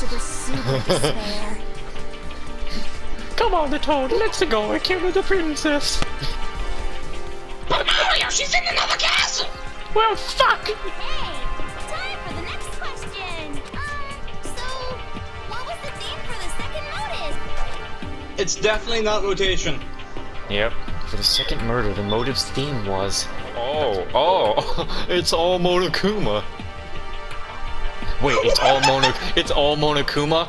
despair. Come on, the Toad, let's go and kill the princess. But Mario, she's in another castle! Well, fuck! Hey, time for the next question. So, what was the theme for the second motive? It's definitely not rotation. Yep, for the second murder, the motive's theme was... Oh, it's all Monokuma. Wait, it's all Monokuma?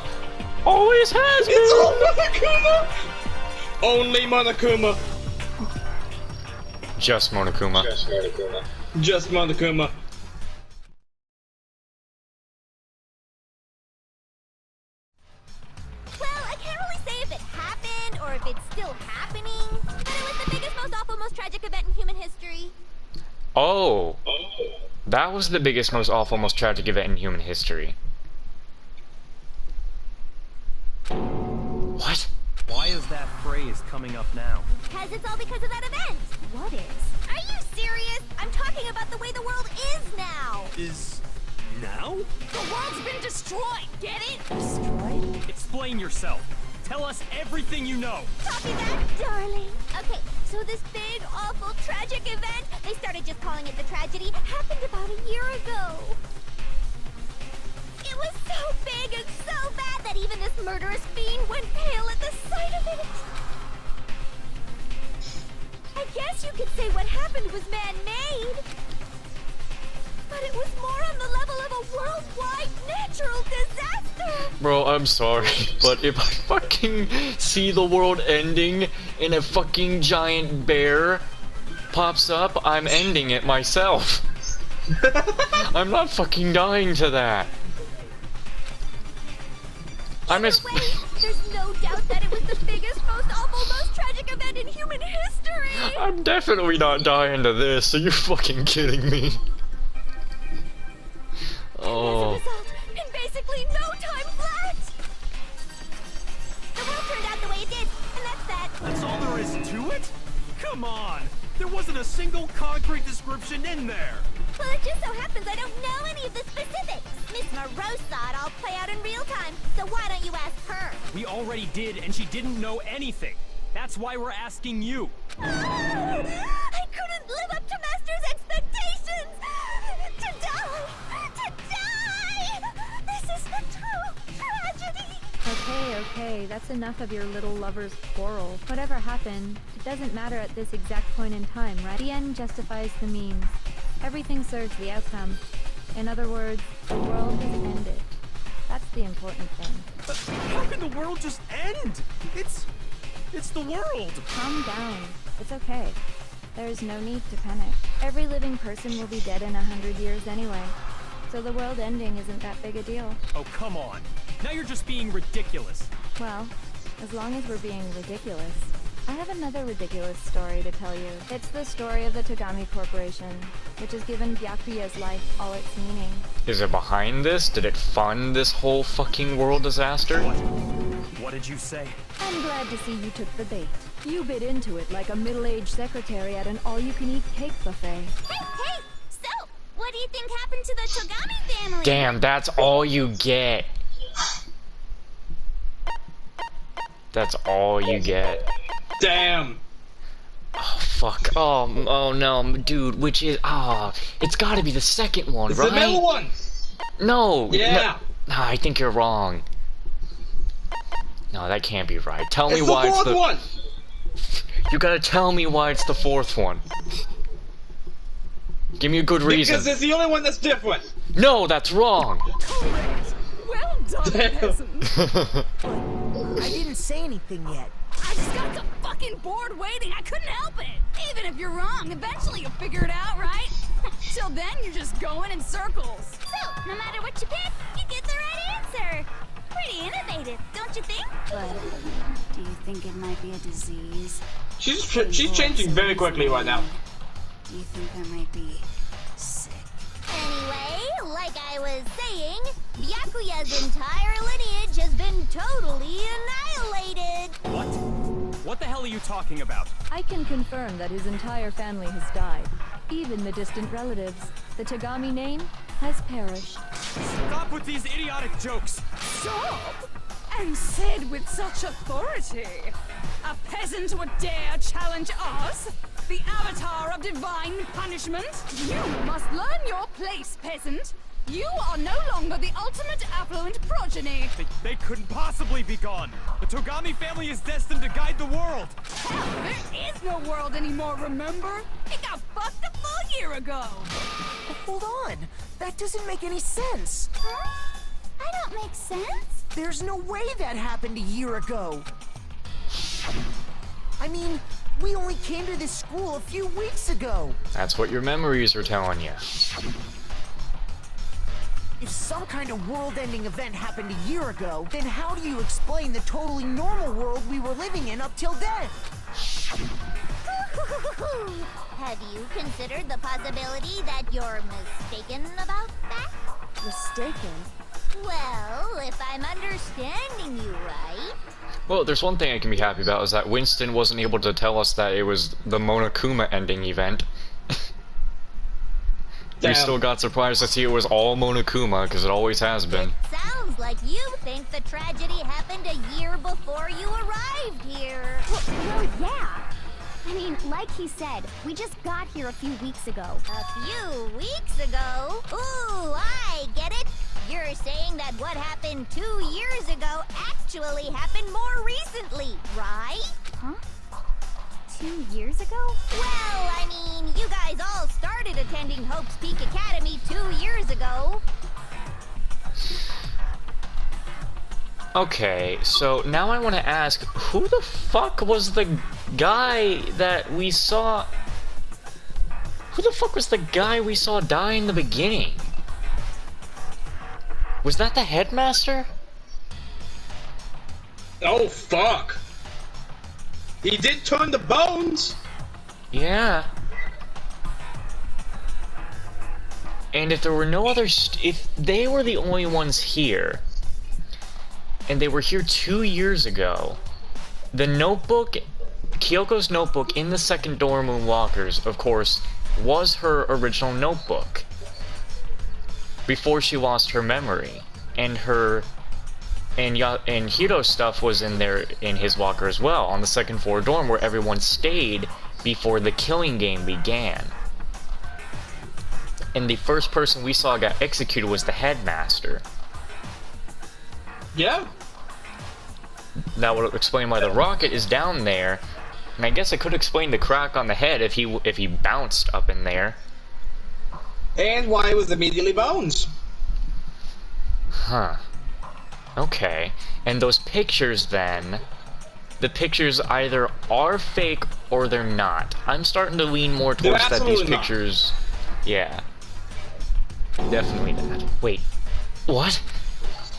Always has been! It's all Monokuma! Only Monokuma. Just Monokuma. Just Monokuma. Well, I can't really say if it happened or if it's still happening, but it was the biggest, most awful, most tragic event in human history. Oh. That was the biggest, most awful, most tragic event in human history. What? Why is that phrase coming up now? Because it's all because of that event. What is? Are you serious? I'm talking about the way the world is now. Is... now? The world's been destroyed, get it? Destroyed? Explain yourself. Tell us everything you know. Copy that, darling. Okay, so this big, awful, tragic event, they started just calling it the tragedy, happened about a year ago. It was so big and so bad that even this murderous fiend went pale at the sight of it. I guess you could say what happened was man-made. But it was more on the level of a worldwide natural disaster. Bro, I'm sorry, but if I fucking see the world ending and a fucking giant bear pops up, I'm ending it myself. I'm not fucking dying to that. There's no doubt that it was the biggest, most awful, most tragic event in human history. I'm definitely not dying to this. Are you fucking kidding me? Oh. As a result, in basically no time flat, the world turned out the way it did, and that's that. That's all there is to it? Come on! There wasn't a single concrete description in there! Well, it just so happens I don't know any of the specifics. Miss Morose saw it all play out in real time, so why don't you ask her? We already did, and she didn't know anything. That's why we're asking you. I couldn't live up to Master's expectations! To die! This is a true tragedy! Okay, that's enough of your little lover's quarrel. Whatever happened, it doesn't matter at this exact point in time, right? The end justifies the means. Everything serves the outcome. In other words, the world has ended. That's the important thing. But how can the world just end? It's the world! Calm down. It's okay. There's no need to panic. Every living person will be dead in 100 years anyway. So the world ending isn't that big a deal. Oh, come on. Now you're just being ridiculous. Well, as long as we're being ridiculous. I have another ridiculous story to tell you. It's the story of the Togami Corporation, which has given Byakuya's life all its meaning. Is it behind this? Did it fund this whole fucking world disaster? What did you say? I'm glad to see you took the bait. You bit into it like a middle-aged secretary at an all-you-can-eat cake buffet. Hey! So, what do you think happened to the Togami family? Damn, that's all you get. That's all you get. Damn. Oh, fuck. Oh no, dude, which is... it's gotta be the second one, It's right? the middle one. No. Yeah. No, I think you're wrong. No, that can't be right. Tell me It's why the it's fourth one. You gotta tell me why it's the fourth one. Give me a good reason. Because it's the only one that's different. No, that's wrong. Correct. Well done, Damn. peasant. I didn't say anything yet. I just got so fucking bored waiting, I couldn't help it. Even if you're wrong, eventually you'll figure it out, right? Till then, you're just going in circles. So, no matter what you pick, you get the right answer. Pretty innovative, don't you think? But do you think it might be a disease? She's changing very quickly right now. Do you think I might be sick? Anyway, like I was saying, Byakuya's entire lineage has been totally annihilated. What? What the hell are you talking about? I can confirm that his entire family has died. even the distant relatives. The Tagami name has perished. Stop with these idiotic jokes. Stop! And said with such authority. A peasant would dare challenge us? The avatar of divine punishment? You must learn your place, peasant. You are no longer the ultimate affluent progeny. They couldn't possibly be gone. The Togami family is destined to guide the world. Hell, there is no world anymore, remember? It got fucked a full year ago. Hold on. That doesn't make any sense. Huh? I don't make sense. There's no way that happened a year ago. I mean, we only came to this school a few weeks ago. That's what your memories are telling you. If some kind of world-ending event happened a year ago, then how do you explain the totally normal world we were living in up till then? Have you considered the possibility that you're mistaken about that? Mistaken? Well, if I'm understanding you right... Well, there's one thing I can be happy about, is that Winston wasn't able to tell us that it was the Monokuma ending event. We still got surprised to see it was all Monokuma, because it always has been. It sounds like you think the tragedy happened a year before you arrived here. Well, yeah. I mean, like he said, we just got here a few weeks ago. A few weeks ago? Ooh, I get it. You're saying that what happened 2 years ago actually happened more recently, right? Huh? 2 years ago? Well, I mean, you guys all started attending Hope's Peak Academy 2 years ago. Okay, so now I want to ask, who the fuck was the guy that we saw... Who the fuck was the guy we saw die in the beginning? Was that the headmaster? Oh, fuck. He did turn to bones. Yeah. And if there were no other... if they were the only ones here, and they were here 2 years ago, the notebook, Kyoko's notebook in the second dorm room lockers, of course, was her original notebook. Before she lost her memory. And and Hiro's stuff was in there in his locker as well, on the second floor dorm where everyone stayed before the killing game began. And the first person we saw got executed was the headmaster. Yeah. That would explain why the rocket is down there, and I guess it could explain the crack on the head if he bounced up in there. And why it was immediately bones. Huh. Okay. And those pictures then, the pictures either are fake or they're not. I'm starting to lean more towards that these pictures... Yeah. Definitely not. Wait. What?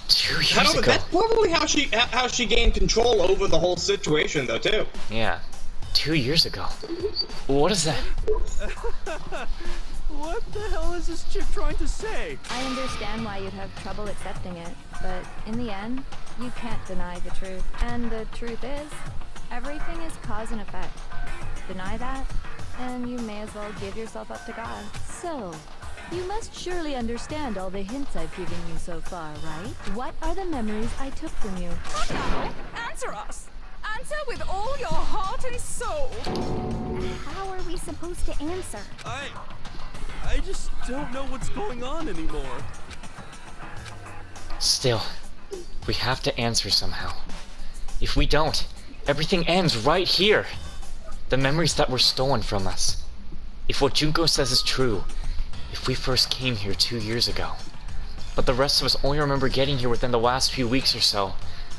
2 years ago? That's probably how she gained control over the whole situation, though, too. Yeah. 2 years ago. What is that? What the hell is this chick trying to say? I understand why you'd have trouble accepting it, but in the end, you can't deny the truth. And the truth is, everything is cause and effect. Deny that, and you may as well give yourself up to God. So, you must surely understand all the hints I've given you so far, right? What are the memories I took from you? Come now, answer us. Answer with all your heart and soul. How are we supposed to answer? I just don't know what's going on anymore. Still, we have to answer somehow. If we don't, everything ends right here. The memories that were stolen from us. If what Junko says is true, if we first came here 2 years ago, but the rest of us only remember getting here within the last few weeks or so,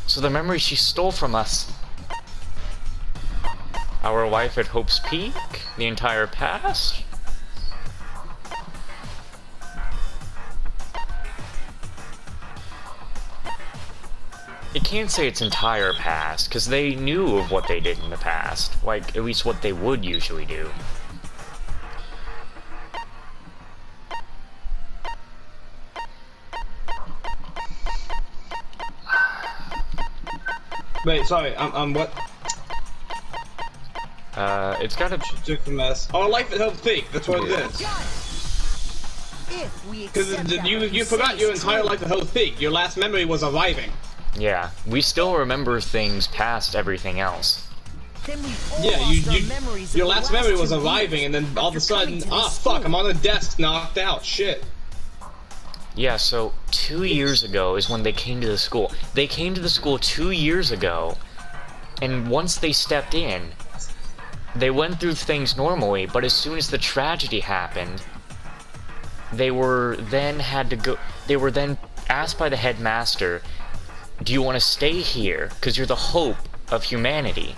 so the memories she stole from us. Our life at Hope's Peak, the entire past. It can't say it's entire past, because they knew of what they did in the past. Like, at least what they would usually do. Wait, sorry, I'm what? It's gotta. Took a mess. Oh, Life at Hope Peak. That's what it is. If we Because accept that you what you forgot say your is entire true, Life at Hope Peak. Your last memory was arriving. Yeah, we still remember things past everything else. then we've all Yeah, lost our memories of your the last memory was 2 arriving, years and then all of a after coming sudden, to this ah, school. fuck, I'm on a desk, knocked out. Shit. Yeah, so 2 years ago is when they came to the school. They came to the school 2 years ago, and once they stepped in, they went through things normally, but as soon as the tragedy happened, they were then asked by the headmaster, do you want to stay here? Because you're the hope of humanity.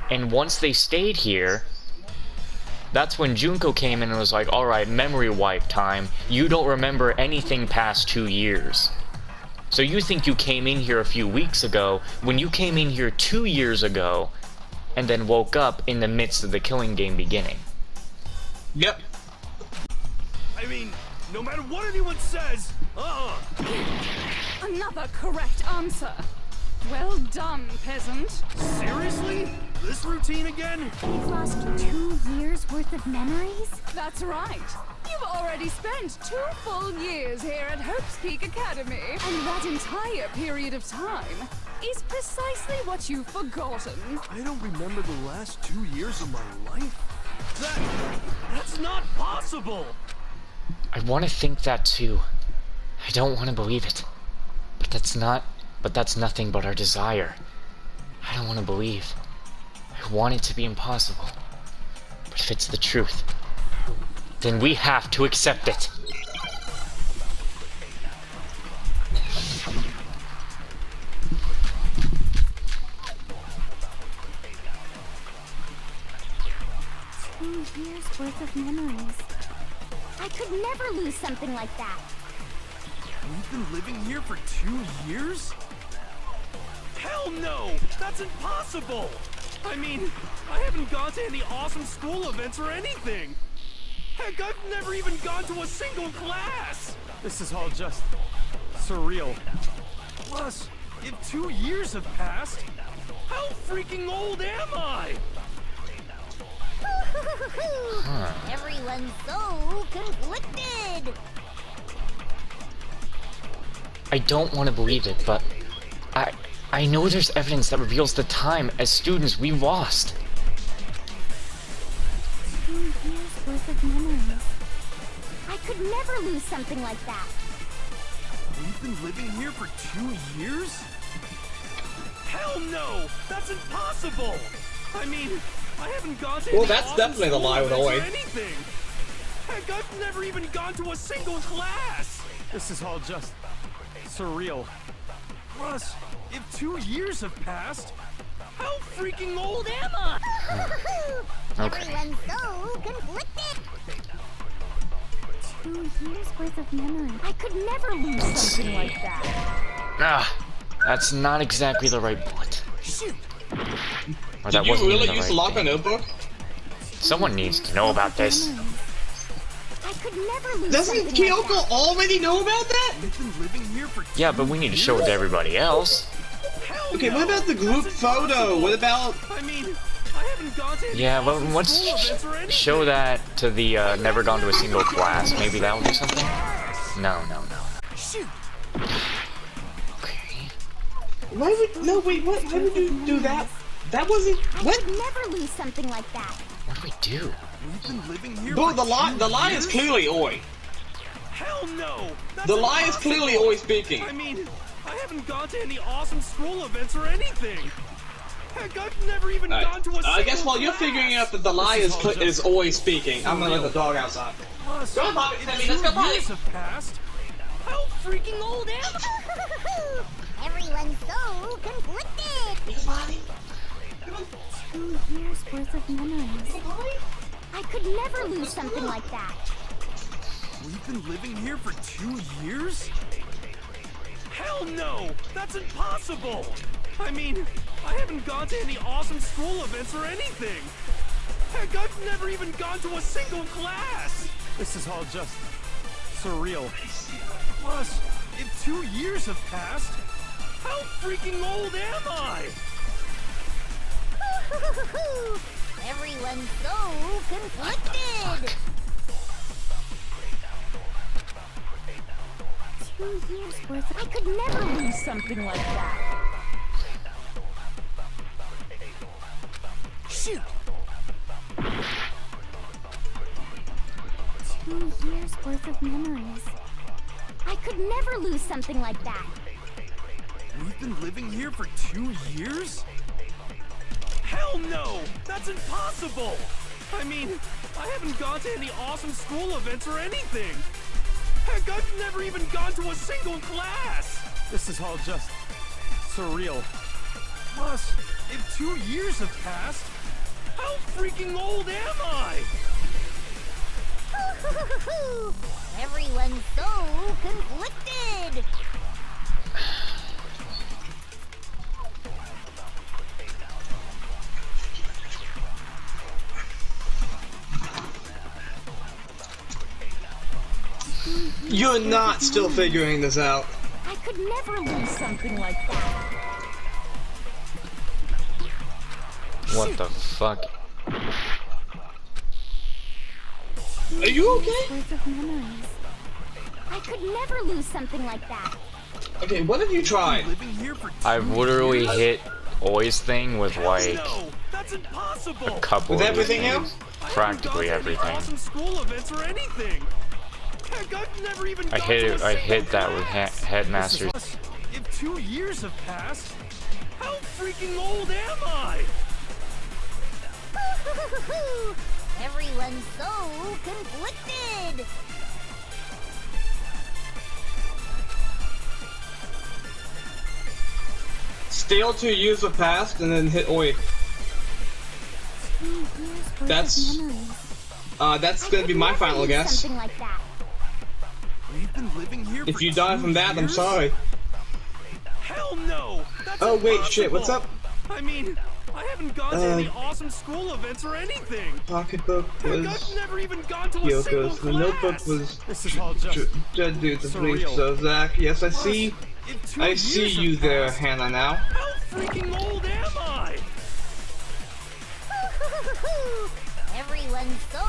And once they stayed here, that's when Junko came in and was like, alright, memory wipe time. You don't remember anything past 2 years. So you think you came in here a few weeks ago, when you came in here 2 years ago, and then woke up in the midst of the killing game beginning. Yep. I mean, no matter what anyone says, Another correct answer. Well done, peasant. seriously? This routine again? We've lost 2 years worth of memories? That's right. You've already spent 2 full years here at Hope's Peak Academy, and that entire period of time is precisely what you've forgotten. I don't remember the last 2 years of my life? That's not possible! I want to think that too. I don't want to believe it. But that's nothing but our desire. I don't want to believe. I want it to be impossible. But if it's the truth, then we have to accept it. Years worth of memories. I could never lose something like that. We've been living here for 2 years? Hell no! That's impossible! I mean, I haven't gone to any awesome school events or anything! Heck, I've never even gone to a single class! This is all just surreal. Plus, if 2 years have passed, how freaking old am I? Everyone's so conflicted. I don't want to believe it, but I know there's evidence that reveals the time as students we lost. 2 years worth of memories. I could never lose something like that. We've been living here for 2 years? Hell no! That's impossible! I mean, I haven't gone to Well, any that's awesome definitely the school lie with events or Oi. anything. Heck, I've never even gone to a single class! This is all just surreal. Plus, if 2 years have passed, how freaking old am I? Okay. Everyone's so conflicted. 2 years worth of memories. I could never lose something like that. Ah, that's not exactly the right bullet. Shoot! Or Did that you wasn't really even the use the right locker thing. notebook? Someone needs to know about this. I could never lose Doesn't something Kyoko like that. already know about that? We've been living here for 2 Yeah, but we need to show it to everybody else. Hell Okay, no, what about the group that's photo? impossible. What about... I mean, I haven't gone to any Yeah, but awesome let's school events or anything. show that to the never gone to a single class. Maybe that will do something? No. Shoot! Okay. Why would... No, wait, what? Why would you do that? That wasn't... I What? could never lose something like that. What do we do? We've been living here Bro, for the lie is 2 clearly Oi. Hell no! That's The lie is clearly impossible. Oi speaking. I mean, I haven't gone to any awesome school events or anything. Heck, I've never even gone to a single I guess while you're figuring out that the lie This is all just is Oi speaking, I'm gonna let the dog outside. Plus, Go on, Bobby, if Timmy, let's go 2 party. years have passed, how freaking old am I? Everyone's so conflicted. 2 years worth of memories. I could never lose something like that. We've been living here for 2 years? Hell no! That's impossible! I mean, I haven't gone to any awesome school events or anything. Heck, I've never even gone to a single class. This is all just surreal. Plus, if 2 years have passed, how freaking old am I? Everyone's so conflicted. 2 years worth of... I could never lose something like that. Shoot! 2 years worth of memories. I could never lose something like that. We've been living here for 2 years? Hell no! That's impossible! I mean, I haven't gone to any awesome school events or anything! Heck, I've never even gone to a single class! This is all just surreal. Plus, if 2 years have passed, how freaking old am I? Everyone's so conflicted. You're not still figuring this out. I could never lose something like that. What the fuck? Are you okay? Worth of memories. I could never lose something like that. Okay, what have you tried? Living here for 2 I've literally years? hit Oi's thing with Hell like no! That's impossible! a couple With of everything things. else? Practically I haven't gone to any everything. awesome school events or anything. Heck, I've never even I gone hit to it. a I single hit that with class. headmasters. Plus, if 2 years have passed, how freaking old am I? Everyone's so conflicted. Still 2 years have passed and then hit Oi. 2 years worth That's- of memories. That's I gonna could be my never final lose guess. Something like that. We've been living here If for you die 2 from that, I'm years? sorry. Hell no! That's Oh wait, shit, what's up? impossible. I mean, I haven't gone to any awesome school events or anything. Pocketbook Heck, was I've never even gone to a single Yoko's. The class. notebook was This is all just Dead Dude's Police. surreal. So Zach, yes, I see. If 2 I years see have you there, passed, Hannah. Now. How freaking old am I? Everyone's so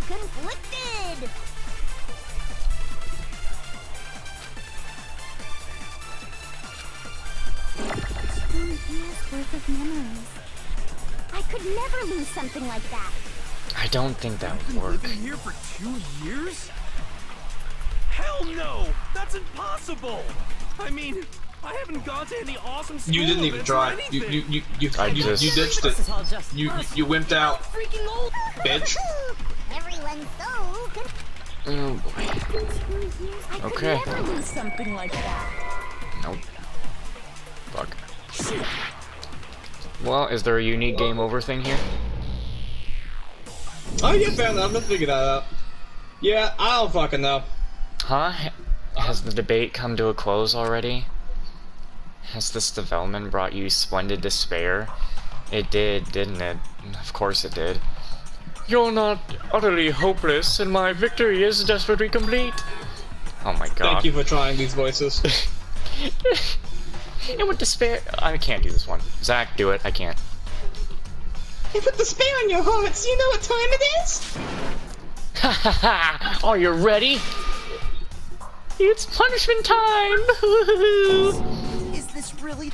conflicted. Two years worth of memories. I could never lose something like that. I don't think that would Been work. living here for 2 years? Hell no! That's impossible! I mean, I haven't gone to any awesome school You didn't even events or try. anything. You just- ditched it. You wimped out, Freaking old! bitch. Everyone's so conflicted. Oh boy. 2 years. I could Okay. never lose something like that. Nope. Fuck. Well, is there a unique game over thing here? Oh yeah, fair enough. Let's figure that out. Yeah, I don't fucking know. Huh? Has the debate come to a close already? Has this development brought you splendid despair? It did, didn't it? Of course it did. You're not utterly hopeless, and my victory is desperately complete. Oh my god. Thank you for trying these voices. And with despair, I can't do this one. Zach, do it. I can't. You put despair in your hearts. You know what time it is? Ha ha ha! Are you ready? It's punishment time! Is this really?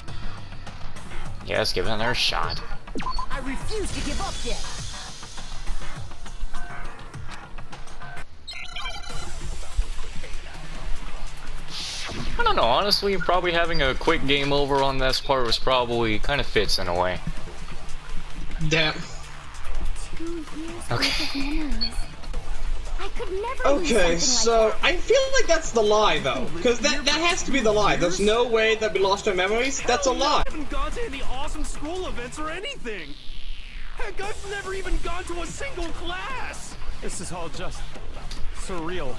Yes, give it another shot. I refuse to give up yet. I don't know, honestly, probably having a quick game over on this part was probably kind of fits in a way. Damn. 2 years Okay. worth of memories. I could never lose Okay, something so like that. I feel like that's the lie, though, because that has to be the lie. There's no way that we lost our memories. That's a Hell no, lie. I haven't gone to any awesome school events or anything. Heck, I've never even gone to a single class. This is all just surreal.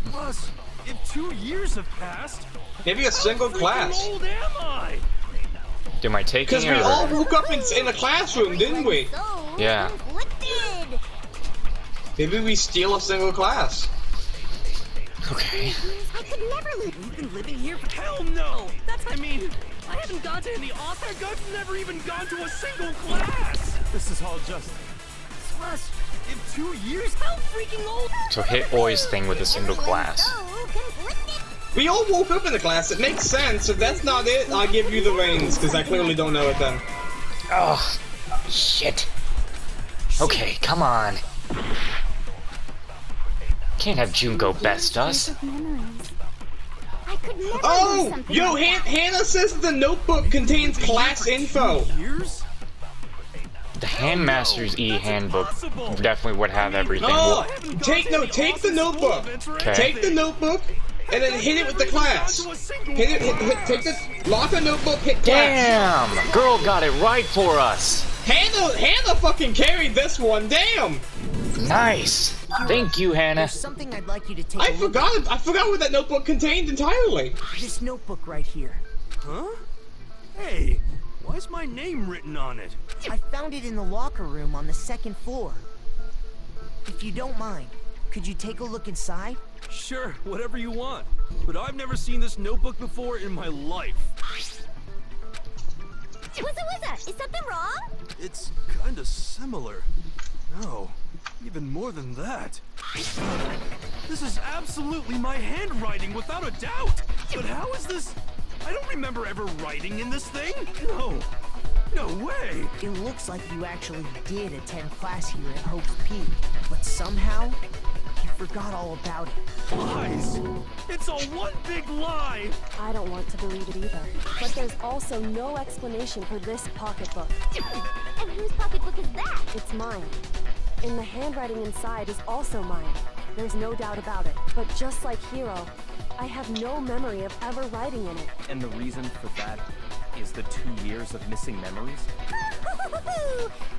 Plus, if 2 years have passed, Maybe a single how freaking class. old am I? Am I taking Because it we or- all woke up in a classroom, didn't we? So Yeah. conflicted. Maybe we steal a single class. Okay. I could never lose. We've been living here for hell no. I mean, I haven't gone to any Heck, I've never even gone to a single class. This is all just... Plus, in 2 years, how freaking old... So hit Oi's thing with a single class. We all woke up in the class. It makes sense. If that's not it, I'll give you the reins, because I clearly don't know it then. Oh, shit. Okay, come on. Can't have Junko best us. I could never do Oh! something Yo, like that. Hannah says the notebook contains class info. Years? The Handmaster's E-handbook definitely would have everything. Oh! Take the notebook. Okay. Take the notebook, and then hit it with the class. Hit it, take the, lock the notebook, hit class. Damn! Girl got it right for us. Hannah fucking carried this one, damn! Nice! Thank you, Hannah. There's something I'd like you to take I a look forgot what that notebook contained entirely. at. This notebook right here. Huh? Hey, why is my name written on it? I found it in the locker room on the 2nd floor. If you don't mind, could you take a look inside? Sure, whatever you want. But I've never seen this notebook before in my life. Wizza, is something wrong? It's kinda similar. No, even more than that. This is absolutely my handwriting, without a doubt! But how is this... I don't remember ever writing in this thing! No way! It looks like you actually did attend class here at Hope's Peak, but somehow, you forgot all about it. Lies! It's all one big lie! I don't want to believe it either. But there's also no explanation for this pocketbook. And whose pocketbook is that? It's mine. And the handwriting inside is also mine. There's no doubt about it. But just like Hiro, I have no memory of ever writing in it. And the reason for that is the 2 years of missing memories?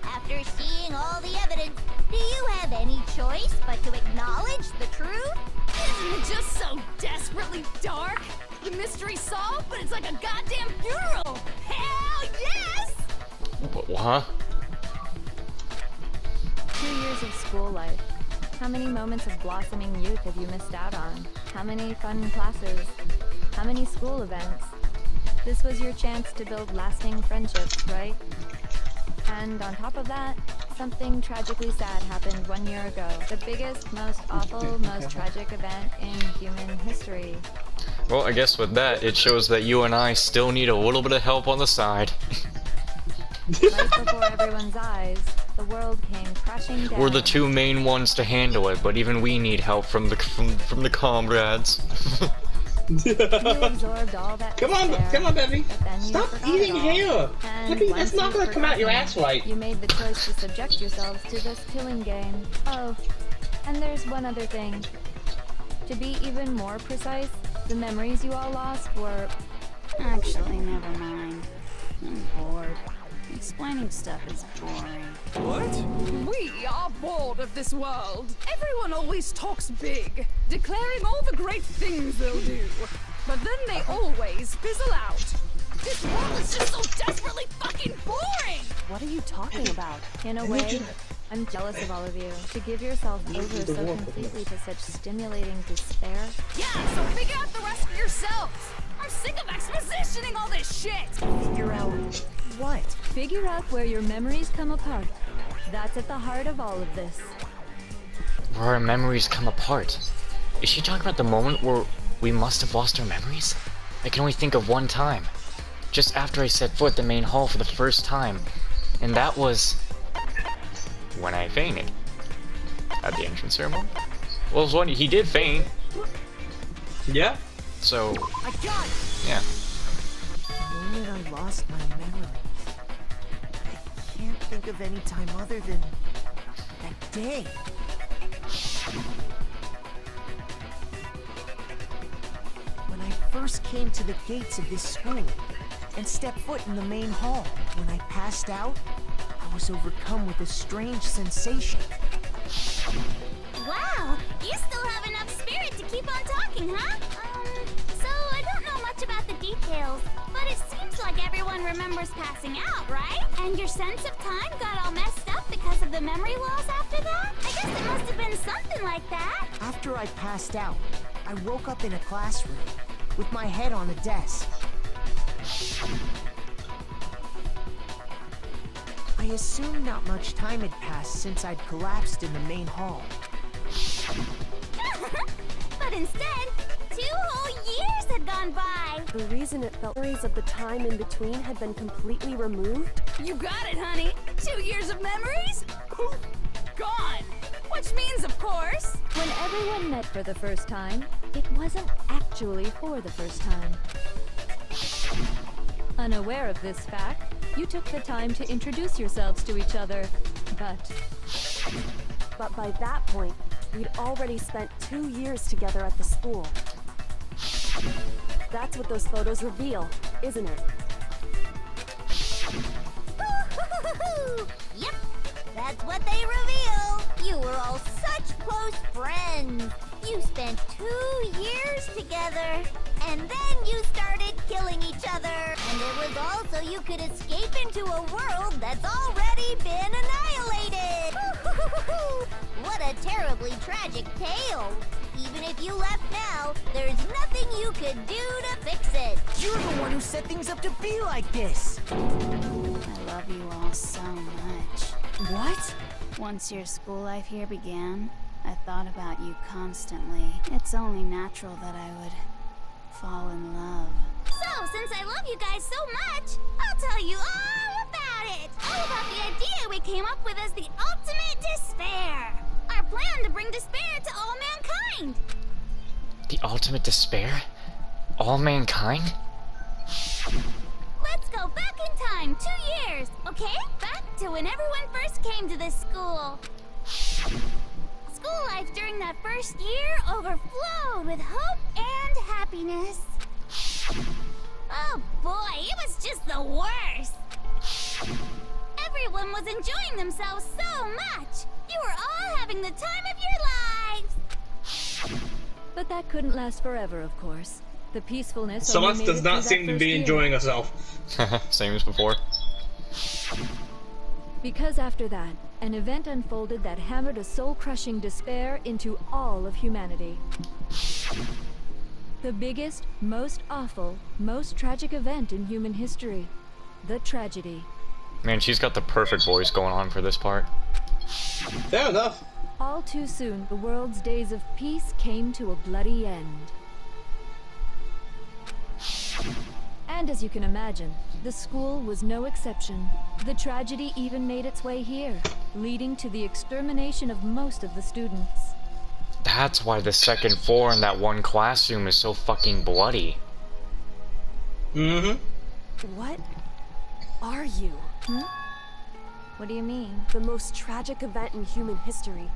After seeing all the evidence, do you have any choice but to acknowledge the truth? Isn't it just so desperately dark? The mystery solved, but it's like a goddamn funeral! Hell yes! Huh? 2 years of school life. How many moments of blossoming youth have you missed out on? How many fun classes? How many school events? This was your chance to build lasting friendships, right? And on top of that, something tragically sad happened 1 year ago. The biggest, most awful, most tragic event in human history. Well, I guess with that, it shows that you and I still need a little bit of help on the side. Right before everyone's eyes, the world came crashing down. We're the two main ones to handle it, but even we need help from the comrades. You absorbed all that Come on, Bevy. but then you Stop forgot eating it all. hair. And Bevy, once that's not you gonna come out your forgot ass right. You made the choice to subject yourselves to this killing game. Oh, and there's one other thing. To be even more precise, the memories you all lost were... Actually, never mind. I'm bored. Explaining stuff is boring. What? We are bored of this world. Everyone always talks big, declaring all the great things they'll do. But then they always fizzle out. This world is just so desperately fucking boring! What are you talking about? In a way, I'm jealous of all of you. To give yourself over so completely to such stimulating despair. Yeah, so figure out the rest for yourselves. I'm sick of expositioning all this shit. Figure out what? Figure out where your memories come apart. That's at the heart of all of this. Where our memories come apart. Is she talking about the moment where we must have lost our memories? I can only think of one time. Just after I set foot in the main hall for the first time. And that was... when I fainted. At the entrance ceremony. Well, it was when he did faint. Yeah? So... I got it! yeah. The moment I lost my memories. I can't think of any time other than that day. When I first came to the gates of this school and stepped foot in the main hall, when I passed out, I was overcome with a strange sensation. Wow, you still have enough spirit to keep on talking, huh? So I don't know much about the details, but it seems like everyone remembers passing out, right? And your sense of time got all messed up because of the memory loss after that? I guess it must have been something like that. After I passed out, I woke up in a classroom with my head on a desk. I I assumed not much time had passed since I'd collapsed in the main hall. But instead, 2 whole years had gone by. The reason it felt memories of the time in between had been completely removed? You got it, honey. 2 years of memories? Poof, gone. Which means, of course, When everyone met for the first time, it wasn't actually for the first time. Unaware of this fact, you took the time to introduce yourselves to each other, But by that point, we'd already spent 2 years together at the school. That's what those photos reveal, isn't it? Yep, that's what they reveal. You were all such close friends. You spent 2 years together, and then you started killing each other. And it was all so you could escape into a world that's already been annihilated. What a terribly tragic tale. Even if you left now, there's nothing you could do to fix it. You're the one who set things up to be like this! I love you all so much. What? Once your school life here began, I thought about you constantly. It's only natural that I would fall in love. So, since I love you guys so much, I'll tell you all about it. All about the idea we came up with as the ultimate despair. Our plan to bring despair to all mankind. The ultimate despair? All mankind? Let's go back in time 2 years, okay? Back to when everyone first came to this school. School life during that first year overflowed with hope and happiness. Oh boy, it was just the worst. Everyone was enjoying themselves so much. You were all having the time of your lives. but that couldn't last forever, of course. The peacefulness only Celeste made does it not through seem that to be first year. enjoying herself. Same as before. Because after that, an event unfolded that hammered a soul-crushing despair into all of humanity. The biggest, most awful, most tragic event in human history. The tragedy. Man, she's got the perfect voice going on for this part. Fair enough. All too soon, the world's days of peace came to a bloody end. And as you can imagine, the school was no exception. The tragedy even made its way here, leading to the extermination of most of the students. That's why the second floor in that one classroom is so fucking bloody. Mm-hmm. What are you? What do you mean? The most tragic event in human history.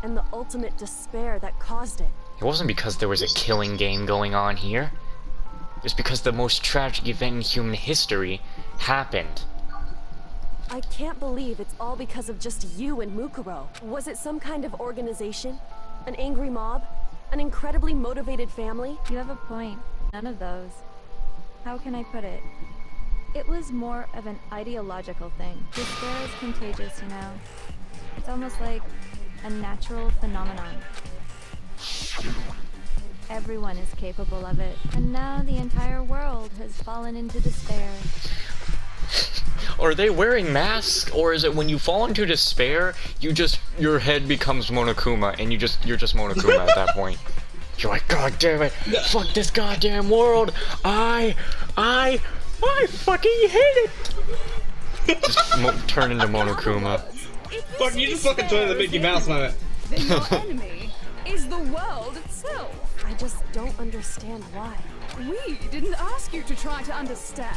And the ultimate despair that caused it. It wasn't because there was a killing game going on here. It was because the most tragic event in human history happened. I can't believe it's all because of just you and Mukuro. Was it some kind of organization? An angry mob? An incredibly motivated family? You have a point. None of those. How can I put it? It was more of an ideological thing. Despair is contagious, you know. It's almost like a natural phenomenon. Everyone is capable of it, and now the entire world has fallen into despair. Are they wearing masks, or is it when you fall into despair, your head becomes Monokuma, and you're just Monokuma at that point? You're like, God damn it, fuck this goddamn world, I fucking hate it! Just turn into Monokuma. Fuck, you just fucking turned the Mickey Mouse on it. then your enemy is the world itself. I just don't understand why. We didn't ask you to try to understand.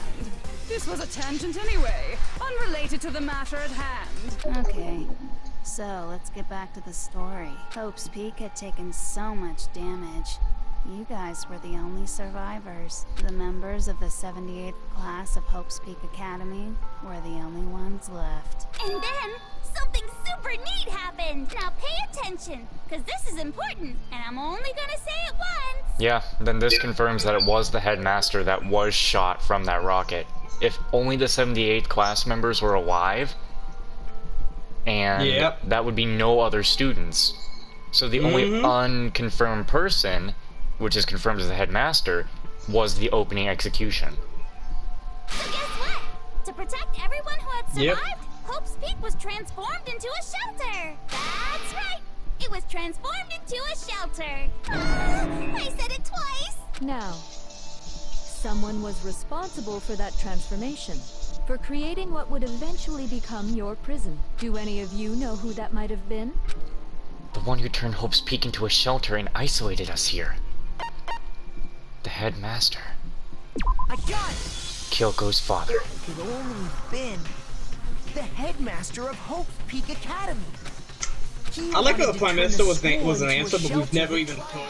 This was a tangent anyway, unrelated to the matter at hand. Okay, so let's get back to the story. Hope's Peak had taken so much damage. You guys were the only survivors. The members of the 78th class of Hope's Peak Academy were the only ones left. And then, something super neat happened. Now pay attention, because this is important, and I'm only gonna say it once. Yeah, then this confirms that it was the headmaster that was shot from that rocket. If only the 78th class members were alive, and that would be no other students. So the only unconfirmed person, which is confirmed as the headmaster, was the opening execution. So guess what? To protect everyone who had survived, Hope's Peak was transformed into a shelter. That's right. It was transformed into a shelter. I said it twice. Now, someone was responsible for that transformation, for creating what would eventually become your prison. Do any of you know who that might have been? The one who turned Hope's Peak into a shelter and isolated us here. The headmaster. I got it! Kyoko's father. Could only have been the headmaster of Hope's Peak Academy. I like how the Prime Minister was an answer, but we've never even put